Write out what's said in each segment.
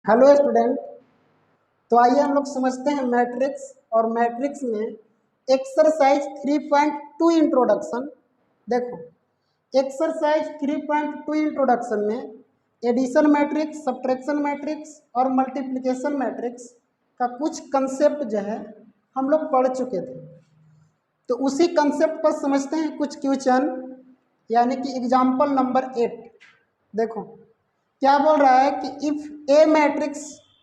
Hello student. तो आइए हम लोग समझते हैं मैट्रिक्स। और मैट्रिक्स में एक्सरसाइज 3.2 इंट्रोडक्शन। देखो, एक्सरसाइज 3.2 इंट्रोडक्शन में एडिशन मैट्रिक्स, सब्ट्रैक्शन मैट्रिक्स और मल्टीप्लिकेशन मैट्रिक्स का कुछ कंसेप्ट जो है हम लोग पढ़ चुके थे। तो उसी कंसेप्ट पर समझते हैं कुछ क्वेश्चन, यानी कि एग्जाम्पल नंबर 8। देखो क्या बोल रहा है कि if A matrix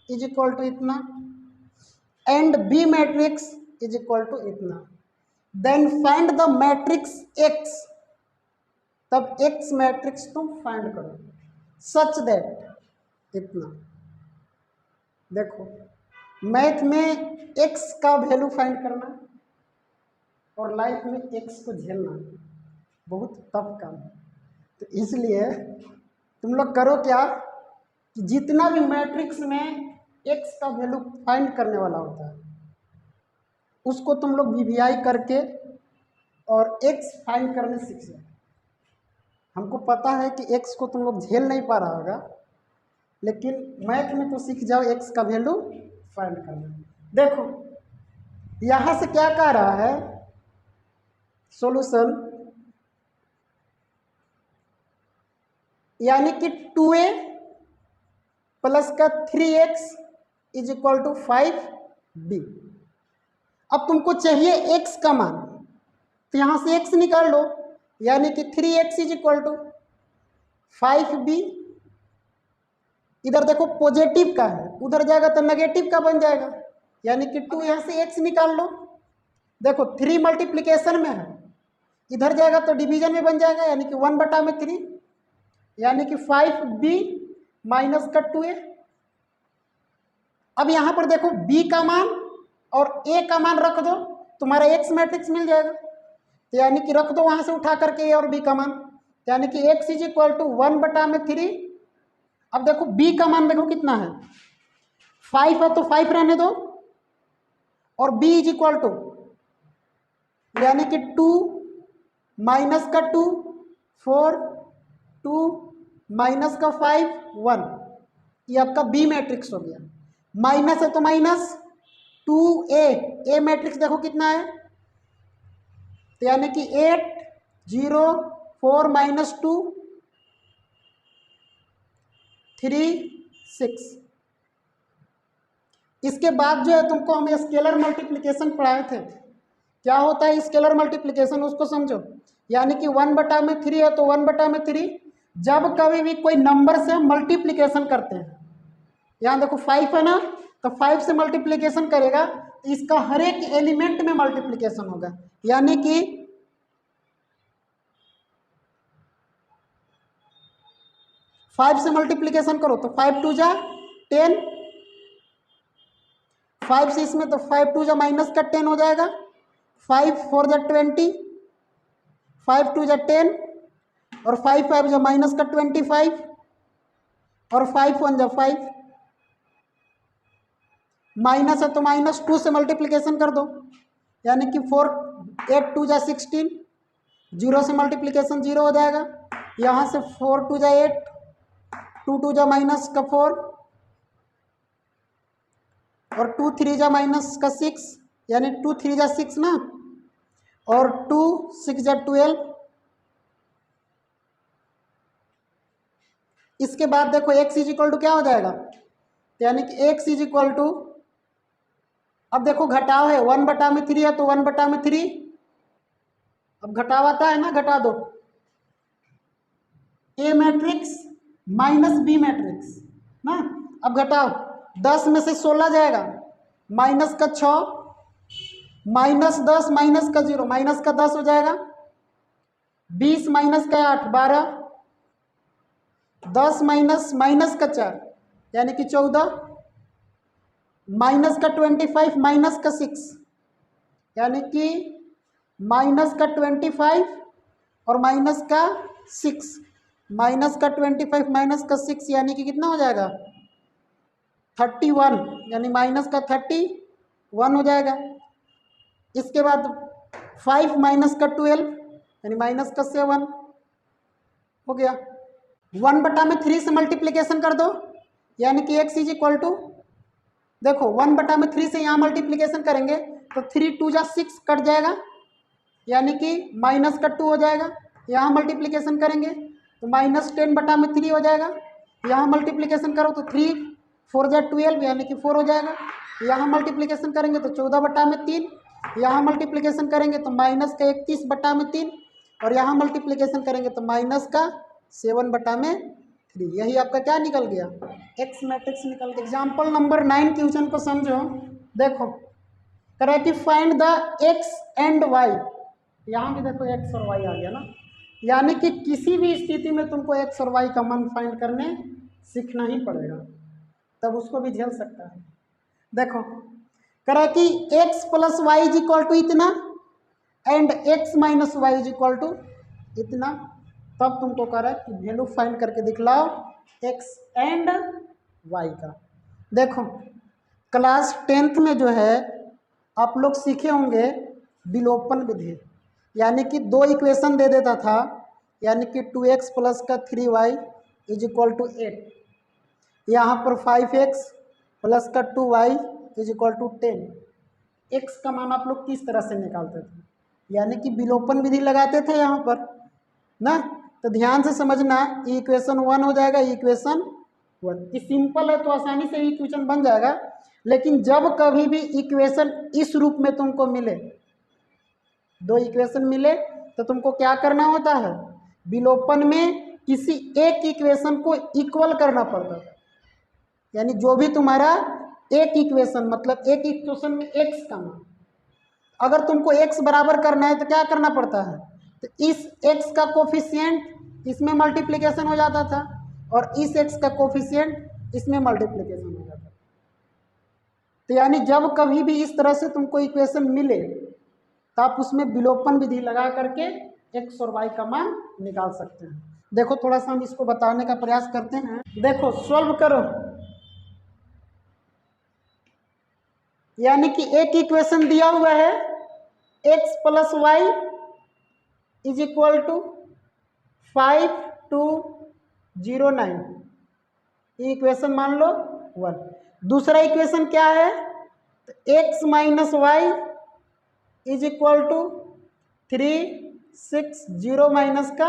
is equal to इतना and B matrix is equal to इतना, then find the matrix X. तब एक्स मैट्रिक्स तुम फाइंड करो सच दैट इतना। देखो, मैथ में एक्स का वैल्यू फाइंड करना और लाइफ में एक्स को झेलना बहुत टफ काम है। तो इसलिए तुम लोग करो क्या कि जितना भी मैट्रिक्स में एक्स का वैल्यू फाइंड करने वाला होता है उसको तुम लोग वीवीआई करके और एक्स फाइंड करने सीख जाओ। हमको पता है कि एक्स को तुम लोग झेल नहीं पा रहा होगा, लेकिन मैथ में तो सीख जाओ एक्स का वैल्यू फाइंड करना। देखो यहाँ से क्या कह रहा है सॉल्यूशन, यानी कि 2a प्लस का 3x is equal to 5b। अब तुमको चाहिए x का मान, तो यहाँ से x निकाल लो, यानी कि 3x is equal to 5b। इधर देखो पॉजिटिव का है, उधर जाएगा तो नेगेटिव का बन जाएगा, यानी कि 2। यहाँ से x निकाल लो। देखो 3 मल्टीप्लिकेशन में है, इधर जाएगा तो डिवीजन में बन जाएगा, यानी कि 1/3, यानी कि 5b माइनस का 2a। अब यहाँ पर देखो b का मान और a का मान रख दो, तुम्हारा x मैट्रिक्स मिल जाएगा। तो यानी कि रख दो वहां से उठा करके a और b का मान, यानी कि x इज इक्वल टू 1/3। अब देखो b का मान देखो कितना है, 5 है तो 5 रहने दो, और b इज इक्वल टू यानी कि 2 माइनस का 2 4, 2 माइनस का 5 1, ये आपका बी मैट्रिक्स हो गया। माइनस है तो माइनस 2a, ए मैट्रिक्स देखो कितना है, तो यानी कि 8 0 4 माइनस 2 3 6। इसके बाद जो है तुमको हम स्केलर मल्टीप्लिकेशन पढ़ाए थे। क्या होता है स्केलर मल्टीप्लिकेशन, उसको समझो। यानी कि 1/3 है तो 1/3 जब कभी भी कोई नंबर से मल्टीप्लिकेशन करते हैं, यहाँ देखो 5 है ना, तो 5 से मल्टीप्लिकेशन करेगा तो इसका हर एक एलिमेंट में मल्टीप्लिकेशन होगा। यानी कि 5 से मल्टीप्लिकेशन करो तो 5 2 जा 10, 5 से इसमें तो 5 2 जा माइनस का 10 हो जाएगा, 5 4 जा 20, 5 2 जा 10, और 5 5 जा माइनस का 25, और 5 1 जा 5। माइनस है तो माइनस 2 से मल्टीप्लिकेशन कर दो, यानी कि 4 8 2 जा 16, 0 से मल्टीप्लिकेशन 0 हो जाएगा। यहाँ से 4 2 जा 8, 2 2 जा माइनस का 4, और 2 3 जा माइनस का 6, यानी 2 3 जा 6 ना, और 2 6 जा 12। इसके बाद देखो x इज इक्वल टू क्या हो जाएगा, यानी कि x इज इक्वल टू, अब देखो घटाव है 1/3 है तो 1/3, अब घटाव आता है ना, घटा दो a matrix minus b matrix ना। अब घटाओ 10 में से 16 जाएगा, माइनस का 6, माइनस 10 माइनस का 0, माइनस का 10 हो जाएगा, 20 माइनस का 8 12, 10 माइनस माइनस का 4 यानी कि 14, माइनस का 25 माइनस का 6 यानी कि माइनस का 25 और माइनस का 6, माइनस का 25 माइनस का 6 यानी कि कितना हो जाएगा 31, यानी माइनस का 31 हो जाएगा। इसके बाद 5 माइनस का 12 यानी माइनस का 7 हो गया। 1/3 से मल्टीप्लिकेशन कर दो, यानी कि x इज इक्वल टू, देखो 1/3 से यहाँ मल्टीप्लीकेशन करेंगे तो 3 2 जा 6 कट जाएगा, यानी कि माइनस का 2 हो जाएगा। यहाँ मल्टीप्लीकेशन करेंगे तो -10/3 हो जाएगा। यहाँ मल्टीप्लीकेशन करो तो 3 4 जा 12 यानी कि 4 हो जाएगा। यहाँ मल्टीप्लीकेशन करेंगे तो 14/3, यहाँ मल्टीप्लीकेशन करेंगे तो -31/3 और यहाँ मल्टीप्लीकेशन करेंगे तो -7/3। यही आपका क्या निकल गया, एक्स मैट्रिक्स निकल गया। एग्जाम्पल नंबर 9 क्वेश्चन को समझो। देखो करें कि find the X and Y, यहाँ भी देखो एक्स और वाई आ गया ना, यानी कि किसी भी स्थिति में तुमको एक्स और वाई का मान फाइंड करने सीखना ही पड़ेगा, तब उसको भी झेल सकता है। देखो करें कि x + y is equal to इतना एंड x - y is equal to इतना, तब तुमको कह रहा है कि वैल्यू फाइंड करके दिखलाओ x एंड y का। देखो क्लास 10th में जो है आप लोग सीखे होंगे विलोपन विधि, यानी कि दो इक्वेशन दे देता था, यानी कि 2x + का 3y इज इक्वल टू 8, यहाँ पर 5x + का 2y is equal to 10। x का मान आप लोग किस तरह से निकालते थे, यानी कि विलोपन विधि लगाते थे यहाँ पर ना। तो ध्यान से समझना, इक्वेशन 1 हो जाएगा, इक्वेशन 1 ये सिंपल है तो आसानी से इक्वेशन बन जाएगा। लेकिन जब कभी भी इक्वेशन इस रूप में तुमको मिले, दो इक्वेशन मिले, तो तुमको क्या करना होता है, विलोपन में किसी एक इक्वेशन को इक्वल करना पड़ता है। यानी जो भी तुम्हारा एक इक्वेशन, मतलब एक इक्वेशन में x का मान, अगर तुमको x बराबर करना है तो क्या करना पड़ता है, तो इस x का कोफिशिएंट इसमें मल्टीप्लिकेशन हो जाता था और इस x का कोफिशिएंट इसमें मल्टीप्लिकेशन हो जाता था। तो यानी जब कभी भी इस तरह से तुमको इक्वेशन मिले तो आप उसमें विलोपन विधि लगा करके x और y का मान निकाल सकते हैं। देखो थोड़ा सा हम इसको बताने का प्रयास करते हैं। देखो सॉल्व करो, यानी कि एक इक्वेशन दिया हुआ है x + y is equal to 5209, ये इक्वेशन मान लो 1। दूसरा इक्वेशन क्या है, तो x - y is equal to 360 - का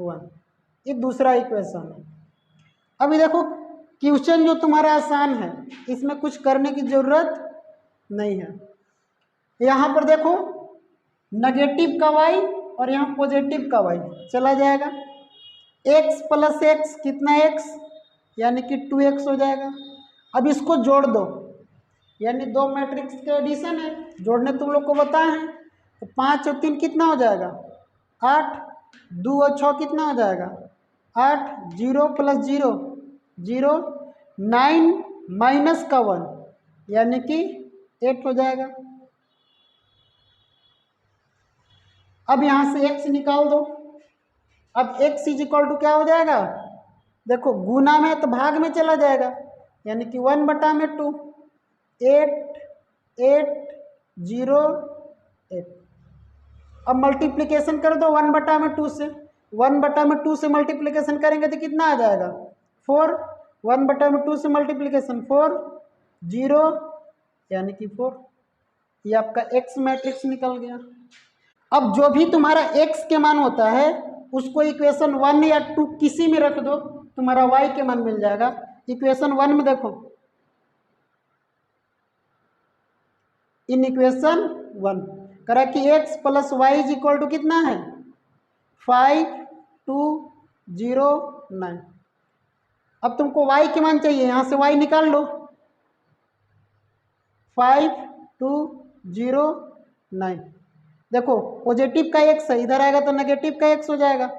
1, ये दूसरा इक्वेशन है। अभी देखो क्वेश्चन जो तुम्हारा आसान है, इसमें कुछ करने की जरूरत नहीं है। यहाँ पर देखो नेगेटिव का y और यहाँ पॉजिटिव का y चला जाएगा, x + x कितना x, यानी कि 2x हो जाएगा। अब इसको जोड़ दो, यानी दो मैट्रिक्स के एडिशन है, जोड़ने तुम लोग को बताए हैं। तो 5 और 3 कितना हो जाएगा 8, 2 और 6 कितना हो जाएगा 8, 0 + 0 0, 9 - का 1 यानी कि 8 हो जाएगा। अब यहाँ से x निकाल दो। अब x इज इक्वल टू क्या हो जाएगा, देखो गुना में तो भाग में चला जाएगा, यानी कि 1/2 8 8 0 8। अब मल्टीप्लिकेशन कर दो 1/2 से, 1/2 से मल्टीप्लिकेशन करेंगे तो कितना आ जाएगा 4, 1/2 से मल्टीप्लिकेशन 4 0 यानी कि 4। ये आपका x मैट्रिक्स निकल गया। अब जो भी तुम्हारा x के मान होता है उसको इक्वेशन 1 या 2 किसी में रख दो, तुम्हारा y के मान मिल जाएगा। इक्वेशन 1 में देखो, इन इक्वेशन 1 करा कि x + y is equal to कितना है 5209। अब तुमको y के मान चाहिए, यहाँ से y निकाल लो, 5209। देखो पॉजिटिव का x है, इधर आएगा तो नेगेटिव का x हो जाएगा।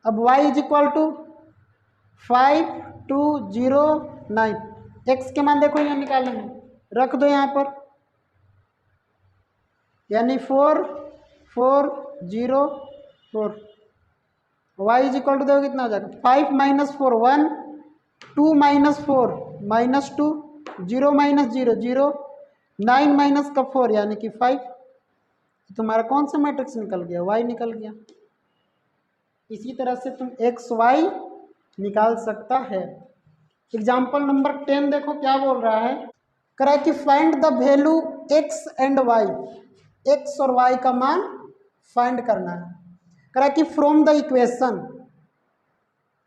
अब y is equal to 5209, x के मान देखो यहाँ निकालने में, रख दो यहाँ पर, यानी 4404। y इज इक्वल टू देखो कितना हो जाएगा 5 - 4 1, 2 - 4 -2, 0 - 0 0, 9 - का 4 यानी कि 5। तुम्हारा कौन सा मैट्रिक्स निकल गया, y निकल गया। इसी तरह से तुम x y निकाल सकता है। एग्जाम्पल नंबर 10 देखो क्या बोल रहा है, कह रहा है कि find the value x and y, x और y का मान फाइंड करना है। कह रहा है कि फ्रॉम द इक्वेशन,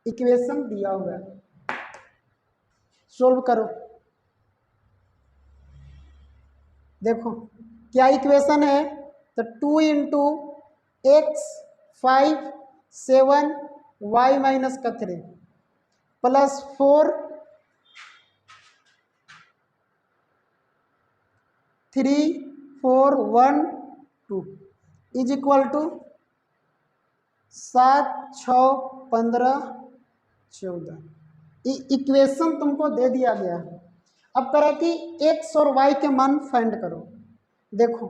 इक्वेशन दिया हुआ है, सोल्व करो। देखो क्या इक्वेशन है, तो 2 इंटू एक्स 5 7 y माइनस का 3 plus 4 3 4 1 2 is equal to 7 6 15 14। Equation तुमको दे दिया गया है। अब कह रहा है कि x और y के मान फाइंड करो। देखो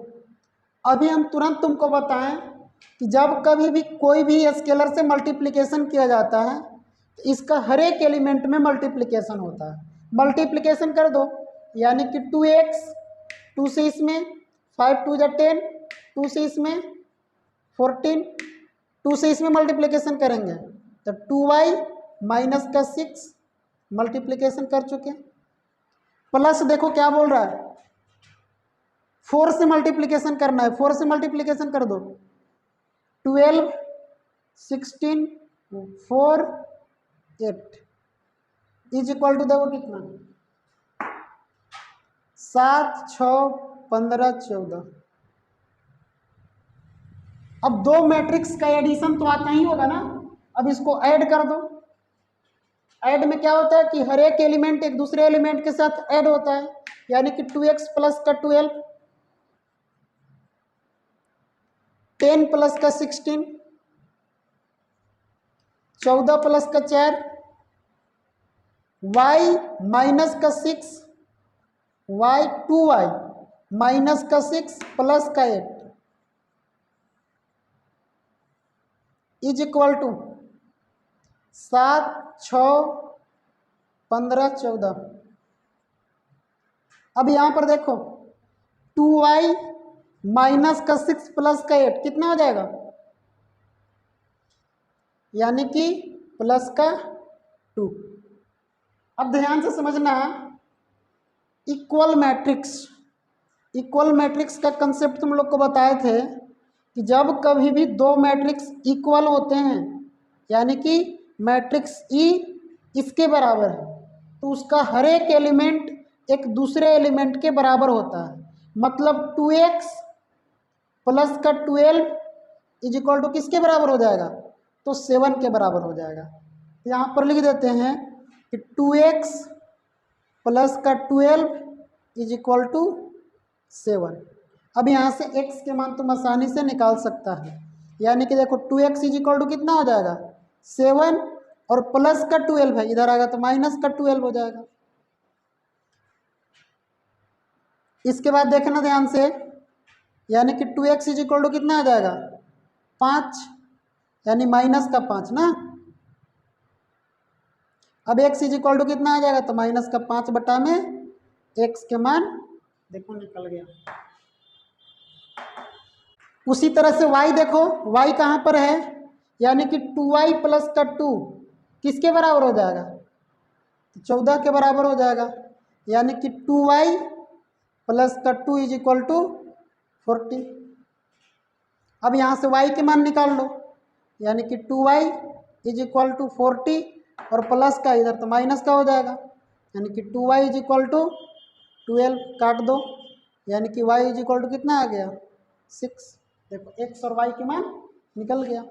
अभी हम तुरंत तुमको बताएं कि जब कभी भी कोई भी स्केलर से मल्टीप्लिकेशन किया जाता है तो इसका हर एक एलिमेंट में मल्टीप्लिकेशन होता है। मल्टीप्लिकेशन कर दो, यानी कि 2x, 2 से इसमें 5 2 जा 10, 2 से इसमें 14, 2 से इसमें मल्टीप्लिकेशन करेंगे तो 2y माइनस का 6 मल्टीप्लिकेशन कर चुके। प्लस देखो क्या बोल रहा है, 4 से मल्टीप्लिकेशन करना है, 4 से मल्टीप्लिकेशन कर दो, 12 16 4 8 इज इक्वल टू देखो कितना, 7 6 15 14। अब दो मैट्रिक्स का एडिशन तो आता ही होगा ना, अब इसको ऐड कर दो। ऐड में क्या होता है कि हर एक एलिमेंट एक दूसरे एलिमेंट के साथ ऐड होता है, यानी कि 2x प्लस का 12, 10 प्लस का 16, 14 प्लस का 4, y माइनस का 6, y 2y माइनस का 6 प्लस का 8 इज इक्वल टू 7 6 15 14। अब यहां पर देखो 2y माइनस का 6 प्लस का 8 कितना हो जाएगा, यानी कि प्लस का 2। अब ध्यान से समझना, इक्वल मैट्रिक्स, इक्वल मैट्रिक्स का कंसेप्ट तुम लोग को बताए थे कि जब कभी भी दो मैट्रिक्स इक्वल होते हैं, यानी कि मैट्रिक्स ई इसके बराबर है, तो उसका हर एक एलिमेंट एक दूसरे एलिमेंट के बराबर होता है। मतलब 2x प्लस का 12 इज इक्वल टू किसके बराबर हो जाएगा, तो 7 के बराबर हो जाएगा। तो यहाँ पर लिख देते हैं कि 2x प्लस का 12 इज इक्वल टू 7। अब यहाँ से x के मान तुम आसानी से निकाल सकता है, यानी कि देखो 2x इज इक्वल टू कितना हो जाएगा 7, और प्लस का 12 है इधर आएगा तो माइनस का 12 हो जाएगा। इसके बाद देखना ध्यान से, यानी कि 2x इज इक्वल टू कितना आ जाएगा 5, यानी माइनस का 5 ना। अब x इज इक्वल टू कितना आ जाएगा, तो माइनस का 5 बटा में x के मान देखो निकल गया। उसी तरह से y देखो, y कहाँ पर है, यानी कि 2y प्लस का 2 किसके बराबर हो जाएगा, 14 के बराबर हो जाएगा, यानी कि 2y प्लस का 2 इज इक्वल टू 40। अब यहाँ से y के मान निकाल लो, यानी कि 2y इज इक्वल टू 40 और प्लस का इधर तो माइनस का हो जाएगा, यानी कि 2y इज इक्वल टू 12 काट दो, यानी कि y इज इक्वल टू कितना आ गया 6। देखो x और y के मान निकल गया।